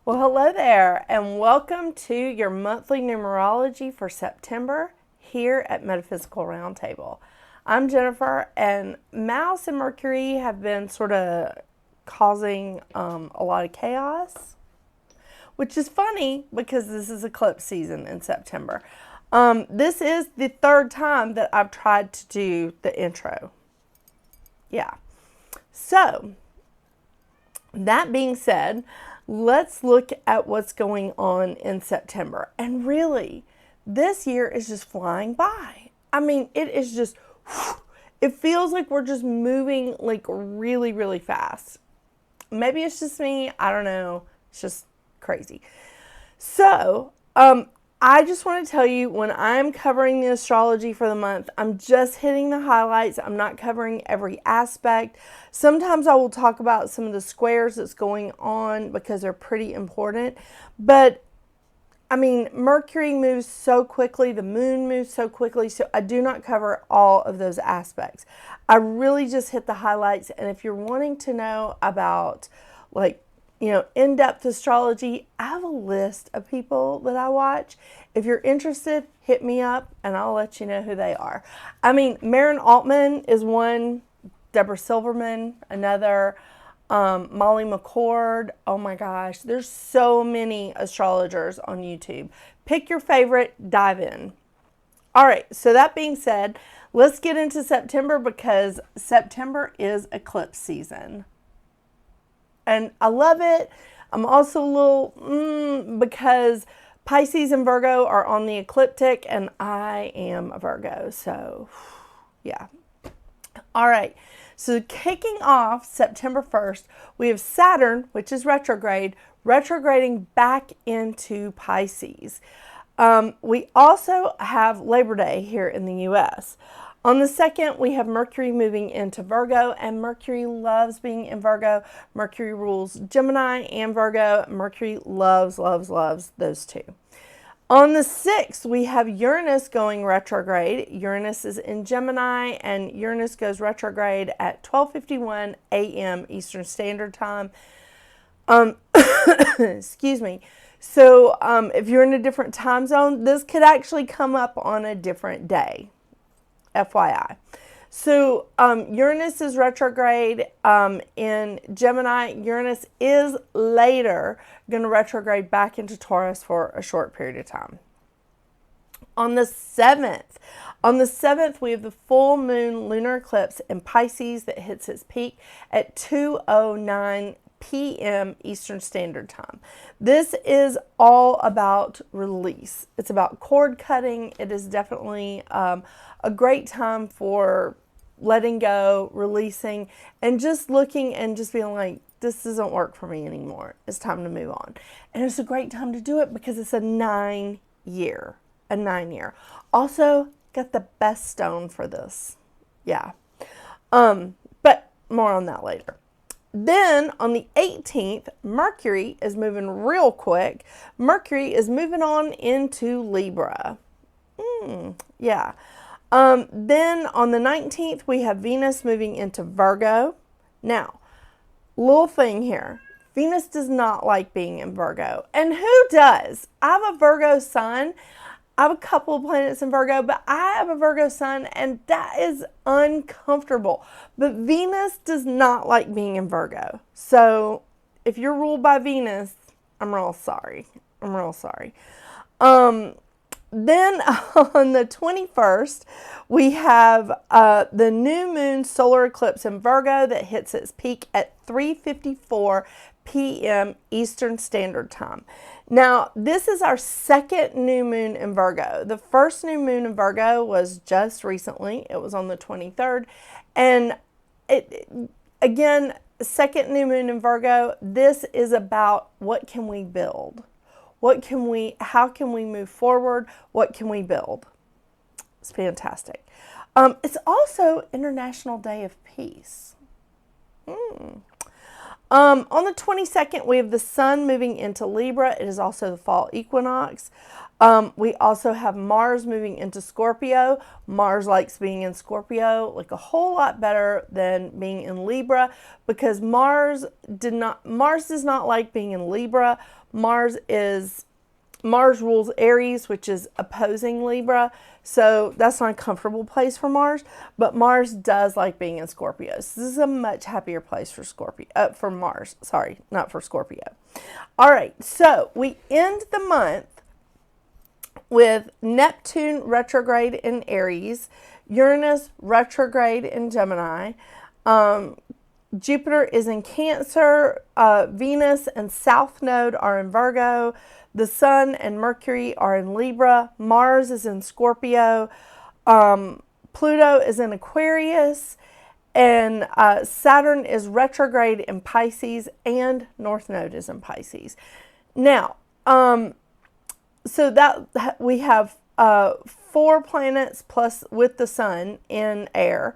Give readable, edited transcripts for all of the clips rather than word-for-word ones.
Well, hello there, and welcome to your monthly numerology for September here at Metaphysical Roundtable. I'm Jennifer, and Mouse and Mercury have been sort of causing a lot of chaos, which is funny because this is eclipse season in September. This is the third time that I've tried to do the intro. Yeah. So, that being said, let's look at what's going on in September. And really, this year is just flying by. I mean, it is just, it feels like we're just moving like really, really fast. Maybe it's just me. I don't know. It's just crazy. So, I just want to tell you, when I'm covering the astrology for the month, I'm just hitting the highlights. I'm not covering every aspect. Sometimes I will talk about some of the squares that's going on because they're pretty important. But, I mean, Mercury moves so quickly. The moon moves so quickly. So I do not cover all of those aspects. I really just hit the highlights. And if you're wanting to know about, like, in-depth astrology, I have a list of people that I watch. If you're interested, hit me up and I'll let you know who they are. I mean, Marin Altman is one, Deborah Silverman, another, Molly McCord. Oh my gosh, there's so many astrologers on YouTube. Pick your favorite, dive in. All right, so that being said, let's get into September because September is eclipse season. And I love it. I'm also a little, because Pisces and Virgo are on the ecliptic, and I am a Virgo. So, yeah. All right. So, kicking off September 1st, we have Saturn, which is retrograde, retrograding back into Pisces. We also have Labor Day here in the U.S. On the 2nd, we have Mercury moving into Virgo, and Mercury loves being in Virgo. Mercury rules Gemini and Virgo. Mercury loves, loves, loves those two. On the 6th, we have Uranus going retrograde. Uranus is in Gemini, and Uranus goes retrograde at 12:51 a.m. Eastern Standard Time. Excuse me. So if you're in a different time zone, this could actually come up on a different day. FYI. So Uranus is retrograde in Gemini. Uranus is later going to retrograde back into Taurus for a short period of time. On the 7th, we have the full moon lunar eclipse in Pisces that hits its peak at 2:09 p.m. Eastern Standard Time. This is all about release. It's about cord cutting. It is definitely a great time for letting go, releasing, and just looking and just being like, this doesn't work for me anymore. It's time to move on. And it's a great time to do it because it's a 9-year. Also, got the best stone for this. Yeah. But more on that later. Then on the 18th, Mercury is moving real quick. Mercury is moving on into Libra. Yeah. Then on the 19th, we have Venus moving into Virgo. Now, little thing here. Venus does not like being in Virgo. And who does? I have a Virgo sun. I have a couple of planets in Virgo, but I have a Virgo sun, and that is uncomfortable. But Venus does not like being in Virgo. So if you're ruled by Venus, I'm real sorry. Then on the 21st, we have the new moon solar eclipse in Virgo that hits its peak at 3:54 p.m. Eastern Standard Time. Now, this is our second new moon in Virgo. The first new moon in Virgo was just recently. It was on the 23rd. And again, second new moon in Virgo, this is about what can we build? How can we move forward? What can we build? It's fantastic. It's also International Day of Peace. On the 22nd, we have the sun moving into Libra. It is also the fall equinox. We also have Mars moving into Scorpio. Mars likes being in Scorpio like a whole lot better than being in Libra, because Mars does not like being in Libra. Mars rules Aries, which is opposing Libra. So that's not a comfortable place for Mars, but Mars does like being in Scorpio. So this is a much happier place for Mars. Sorry, not for Scorpio. All right, so we end the month with Neptune retrograde in Aries, Uranus retrograde in Gemini, Jupiter is in Cancer, Venus and South Node are in Virgo, the Sun and Mercury are in Libra, Mars is in Scorpio, Pluto is in Aquarius, and Saturn is retrograde in Pisces, and North Node is in Pisces. Now, so that we have 4 planets plus with the Sun in air,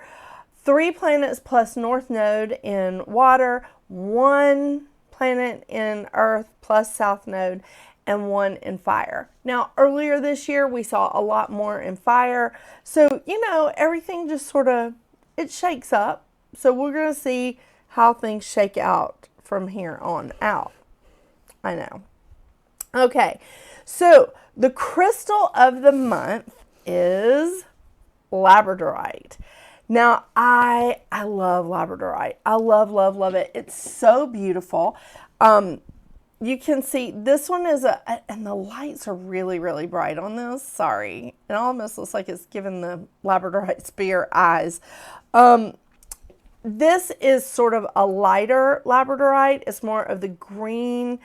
3 planets plus North Node in water, 1 planet in Earth plus South Node, and 1 in fire. Now, earlier this year, we saw a lot more in fire. So, everything just sort of, it shakes up. So we're going to see how things shake out from here on out. I know. Okay. So the crystal of the month is Labradorite. Now, I love Labradorite. I love it. It's so beautiful. You can see this one is and the lights are really, really bright on this. Sorry. It almost looks like it's giving the Labradorite spear eyes. This is sort of a lighter Labradorite. It's more of the green.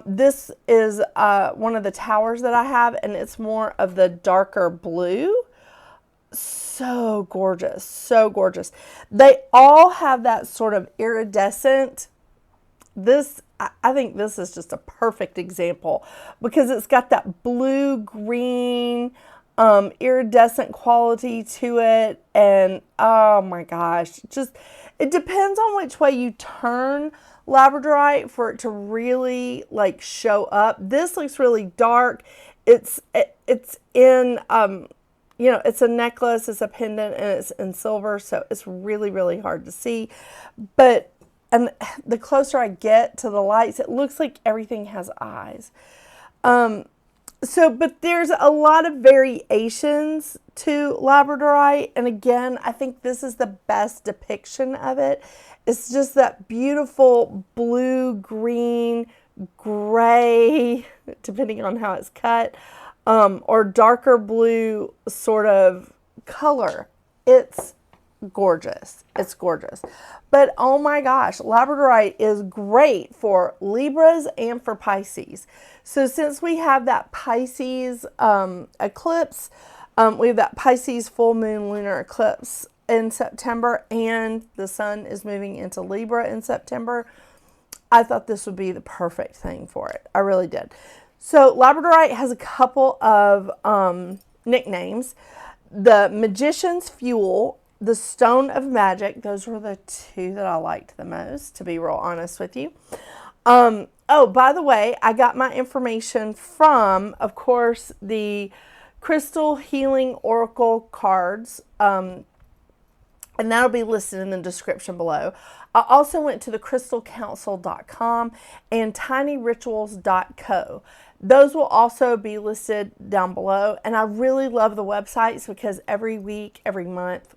This is one of the towers that I have, and it's more of the darker blue. So gorgeous, so gorgeous. They all have that sort of iridescent. I think this is just a perfect example because it's got that blue-green iridescent quality to it. And oh my gosh, it depends on which way you turn Labradorite for it to really like show up. This looks really dark. It's in, it's a necklace, it's a pendant, and it's in silver. So it's really, really hard to see. And the closer I get to the lights, it looks like everything has eyes. But there's a lot of variations to Labradorite. And again, I think this is the best depiction of it. It's just that beautiful blue, green, gray, depending on how it's cut, or darker blue sort of color. It's gorgeous. It's gorgeous. But oh my gosh, Labradorite is great for Libras and for Pisces. So since we have that Pisces eclipse, we have that Pisces full moon lunar eclipse in September, and the sun is moving into Libra in September, I thought this would be the perfect thing for it. I really did. So Labradorite has a couple of nicknames. The Magician's Fuel, the Stone of Magic. Those were the 2 that I liked the most, to be real honest with you. Oh, by the way, I got my information from, of course, the Crystal Healing Oracle cards, and that'll be listed in the description below. I also went to the crystalcouncil.com and tinyrituals.co. Those will also be listed down below. And I really love the websites because every month,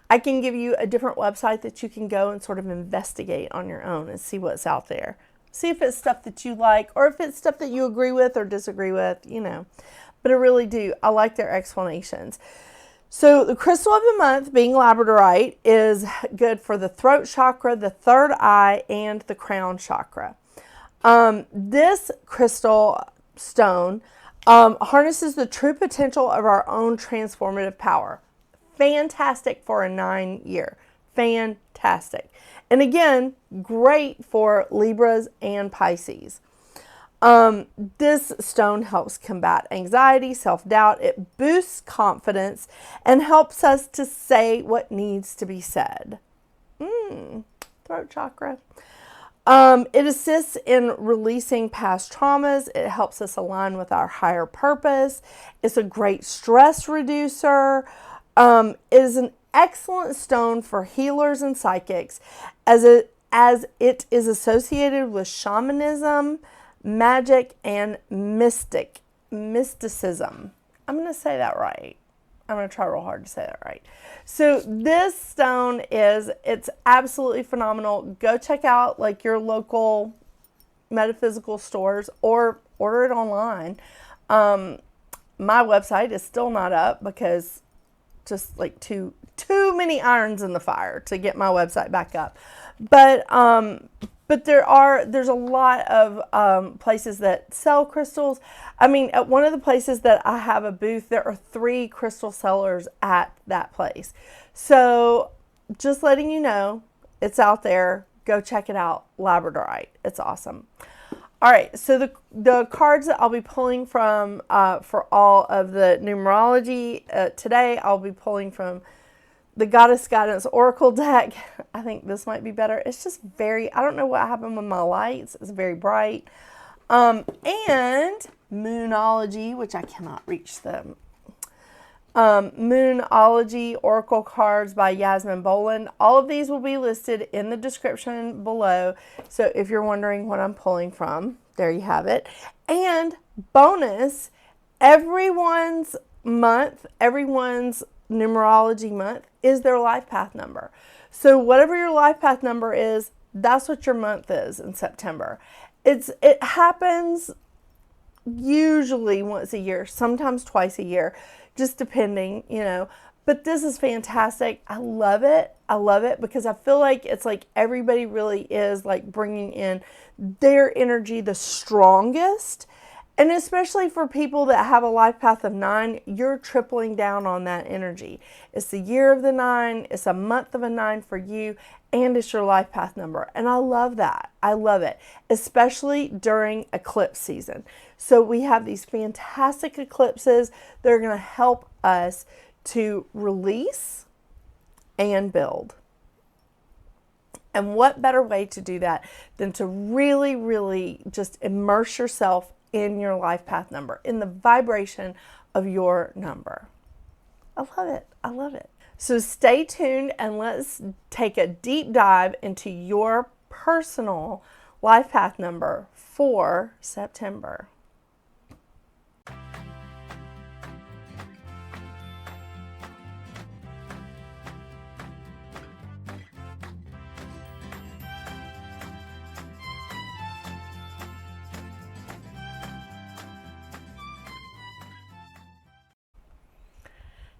I can give you a different website that you can go and sort of investigate on your own and see what's out there. See if it's stuff that you like or if it's stuff that you agree with or disagree with, But I really do. I like their explanations. So the crystal of the month, being Labradorite, is good for the throat chakra, the third eye, and the crown chakra. This crystal stone harnesses the true potential of our own transformative power. Fantastic for a 9-year. Fantastic. And again, great for Libras and Pisces. This stone helps combat anxiety, self-doubt. It boosts confidence and helps us to say what needs to be said. Throat chakra. It assists in releasing past traumas. It helps us align with our higher purpose. It's a great stress reducer. It is an excellent stone for healers and psychics as it is associated with shamanism, magic, and mysticism. I'm going to say that right. I'm going to try real hard to say that right. So this stone it's absolutely phenomenal. Go check out like your local metaphysical stores or order it online. My website is still not up because just like too many irons in the fire to get my website back up. But there's a lot of places that sell crystals. I mean, at one of the places that I have a booth, there are 3 crystal sellers at that place. So just letting you know, it's out there. Go check it out. Labradorite. It's awesome. All right, so the cards that I'll be pulling from for all of the numerology today, I'll be pulling from the Goddess Guidance Oracle deck. I think this might be better. It's just I don't know what happened with my lights. It's very bright. And Moonology, which I cannot reach them. Moonology Oracle cards by Yasmin Boland. All of these will be listed in the description below. So if you're wondering what I'm pulling from, there you have it. And bonus, everyone's numerology month is their life path number. So whatever your life path number is, that's what your month is in September. It happens usually once a year, sometimes twice a year, just depending, But this is fantastic. I love it. I love it because I feel like it's like everybody really is like bringing in their energy the strongest. And especially for people that have a life path of 9, you're tripling down on that energy. It's the year of the 9, it's a month of a 9 for you, and it's your life path number. And I love that. I love it, especially during eclipse season. So we have these fantastic eclipses that are going to help us to release and build. And what better way to do that than to really, really just immerse yourself in your life path number, in the vibration of your number. I love it. I love it. So stay tuned and let's take a deep dive into your personal life path number for September.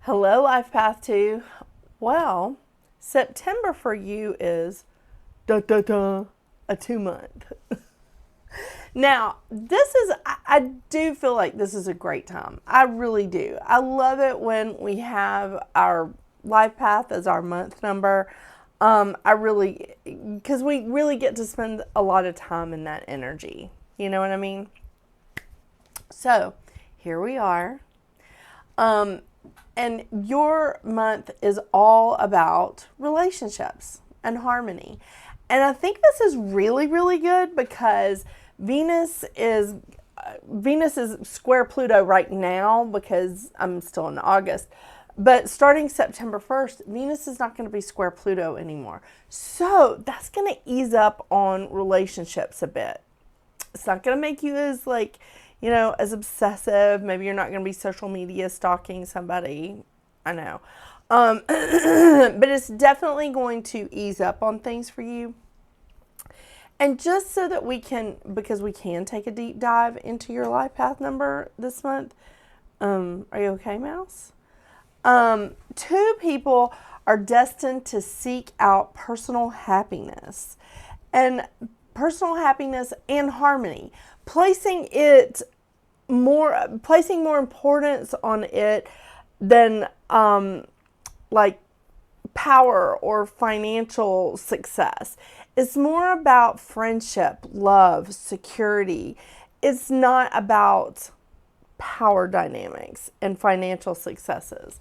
Hello, Life Path 2. Well, September for you is a 2-month. Now, I do feel like this is a great time. I really do. I love it when we have our life path as our month number. Because we really get to spend a lot of time in that energy. You know what I mean? So, here we are. And your month is all about relationships and harmony. And I think this is really, really good because Venus is square Pluto right now because I'm still in August. But starting September 1st, Venus is not going to be square Pluto anymore. So that's going to ease up on relationships a bit. It's not going to make you as as obsessive. Maybe you're not going to be social media stalking somebody. I know. But it's definitely going to ease up on things for you. And just so that because we can take a deep dive into your life path number this month. Are you okay, Mouse? 2 people are destined to seek out personal happiness and harmony, placing more importance on it than power or financial success. It's more about friendship, love, security. It's not about power dynamics and financial successes.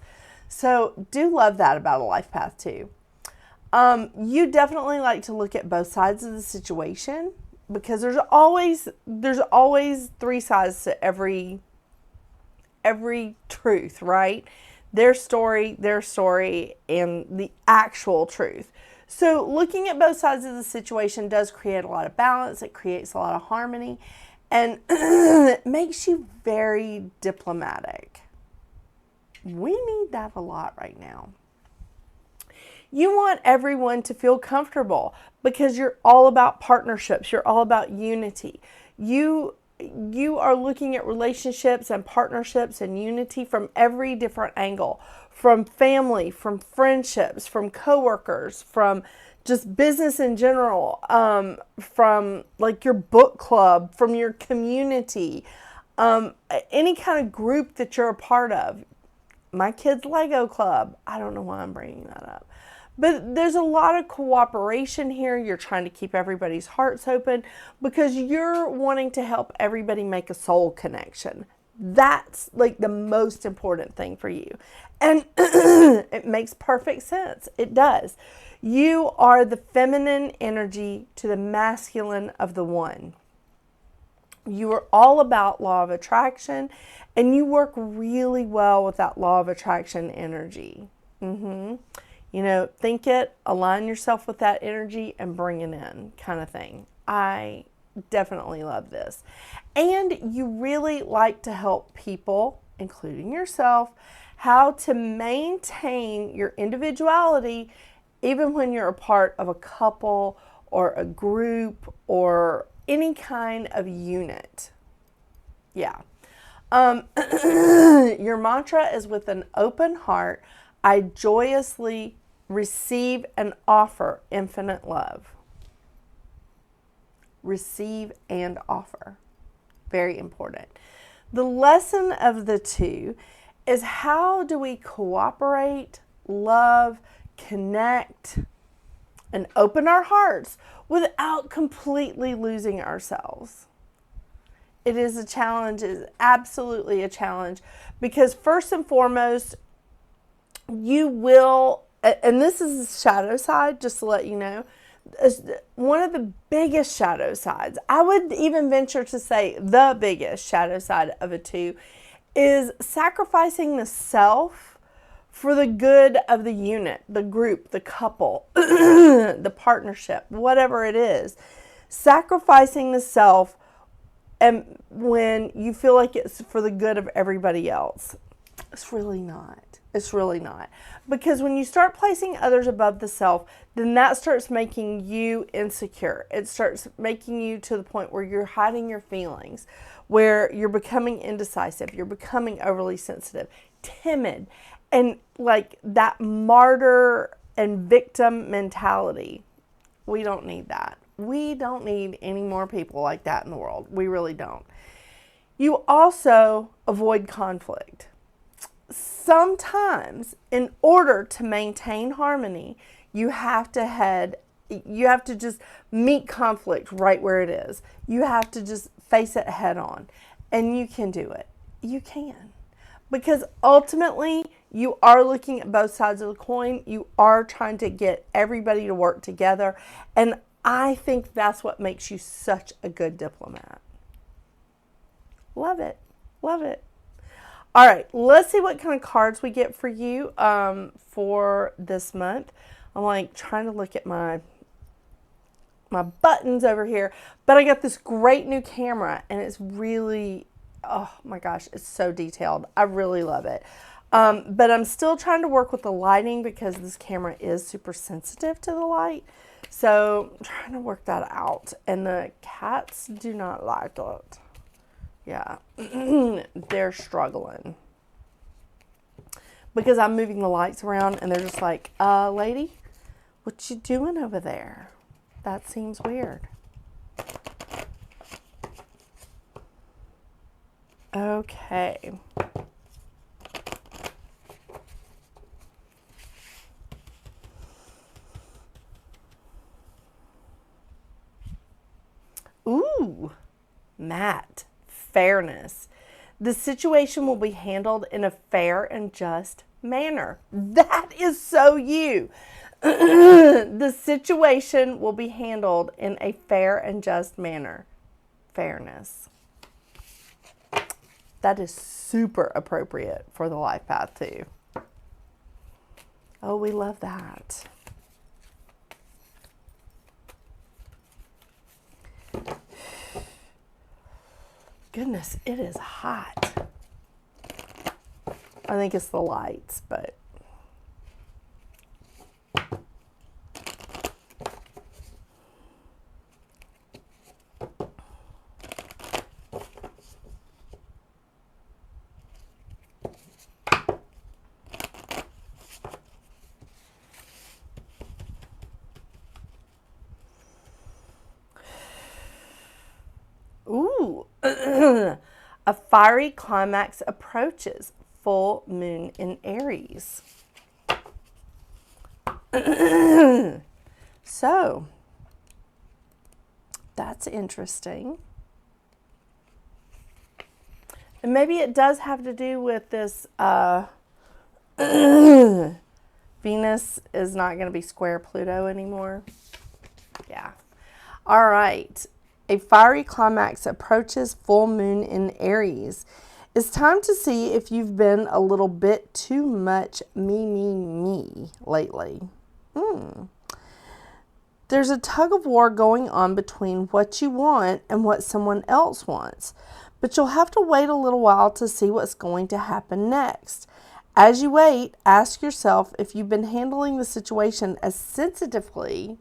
So do love that about a life path too. You definitely like to look at both sides of the situation, because there's always three sides to every truth, right? Their story, and the actual truth. So looking at both sides of the situation does create a lot of balance. It creates a lot of harmony, and it makes you very diplomatic. We need that a lot right now. You want everyone to feel comfortable because you're all about partnerships. You're all about unity. You are looking at relationships and partnerships and unity from every different angle, from family, from friendships, from coworkers, from just business in general, from like your book club, from your community, any kind of group that you're a part of. My kids' Lego club. I don't know why I'm bringing that up. But there's a lot of cooperation here. You're trying to keep everybody's hearts open because you're wanting to help everybody make a soul connection. That's like the most important thing for you. And it makes perfect sense. It does. You are the feminine energy to the masculine of the one. You are all about law of attraction, and you work really well with that law of attraction energy. You know, think it, align yourself with that energy, and bring it in, kind of thing. I definitely love this. And you really like to help people, including yourself, how to maintain your individuality even when you're a part of a couple or a group or any kind of unit. Yeah. Your mantra is, with an open heart, I joyously receive and offer infinite love. Receive and offer. Very important. The lesson of the two is, how do we cooperate, love, connect, and open our hearts without completely losing ourselves? It is a challenge. It is absolutely a challenge, because first and foremost, you will, and this is the shadow side, just to let you know, one of the biggest shadow sides, I would even venture to say the biggest shadow side of a two, is sacrificing the self for the good of the unit, the group, the couple, the partnership, whatever it is. Sacrificing the self, and when you feel like it's for the good of everybody else. It's really not. It's really not. Because when you start placing others above the self, then that starts making you insecure. It starts making you to the point where you're hiding your feelings, where you're becoming indecisive, you're becoming overly sensitive, timid, and like that martyr and victim mentality. We don't need that. We don't need any more people like that in the world. We really don't. You also avoid conflict. Sometimes, in order to maintain harmony, you have to just meet conflict right where it is. You have to just face it head on. And you can do it. You can. Because ultimately, you are looking at both sides of the coin. You are trying to get everybody to work together. And I think that's what makes you such a good diplomat. Love it. Love it. All right, let's see what kind of cards we get for you for this month. I'm like trying to look at my buttons over here, but I got this great new camera, and it's really, oh my gosh, it's so detailed. I really love it. But I'm still trying to work with the lighting because this camera is super sensitive to the light. So I'm trying to work that out, and the cats do not like it. Yeah, they're struggling because I'm moving the lights around, and they're just like, lady, what you doing over there? That seems weird. Okay. Ooh, Matt. Fairness. The situation will be handled in a fair and just manner. That is so you. The situation will be handled in a fair and just manner. Fairness. That is super appropriate for the life path too. Oh, we love that. Goodness, it is hot. I think it's the lights, but ooh. A fiery climax approaches. Full moon in Aries. So, that's interesting. And maybe it does have to do with this, Venus is not going to be square Pluto anymore. Yeah. All right. A fiery climax approaches. Full moon in Aries. It's time to see if you've been a little bit too much me lately. There's a tug of war going on between what you want and what someone else wants. But you'll have to wait a little while to see what's going to happen next. As you wait, ask yourself if you've been handling the situation as sensitively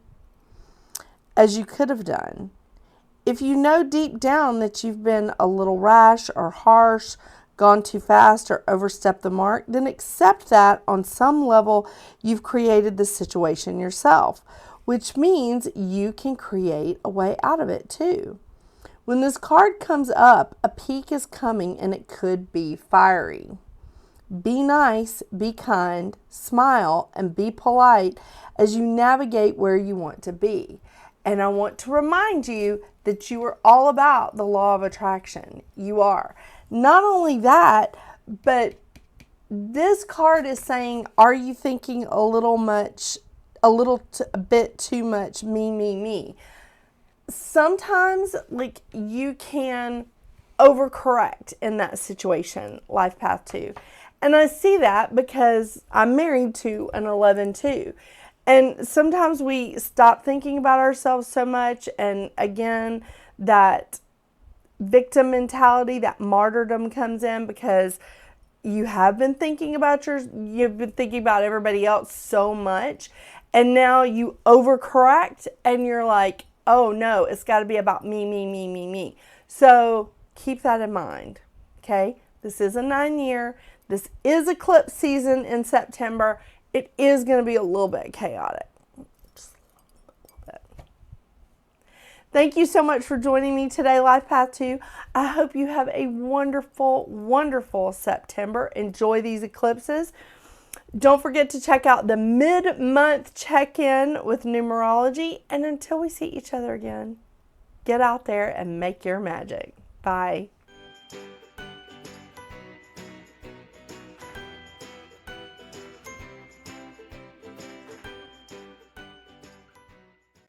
as you could have done. If you know deep down that you've been a little rash or harsh, gone too fast or overstepped the mark, then accept that on some level you've created the situation yourself, which means you can create a way out of it too. When this card comes up, a peak is coming and it could be fiery. Be nice, be kind, smile, and be polite as you navigate where you want to be. And I want to remind you that you are all about the law of attraction. You are. Not only that, but this card is saying, are you thinking a bit too much me? Sometimes, like, you can overcorrect in that situation, life path 2. And I see that because I'm married to an 11-2. And sometimes we stop thinking about ourselves so much. And again, that victim mentality, that martyrdom comes in because you've been thinking about everybody else so much. And now you overcorrect and you're like, oh no, it's got to be about me. So keep that in mind. Okay. This is a 9-year. This is eclipse season in September. It is going to be a little bit chaotic. Just a little bit. Thank you so much for joining me today, Life Path 2. I hope you have a wonderful, wonderful September. Enjoy these eclipses. Don't forget to check out the mid-month check-in with Numerology. And until we see each other again, get out there and make your magic. Bye.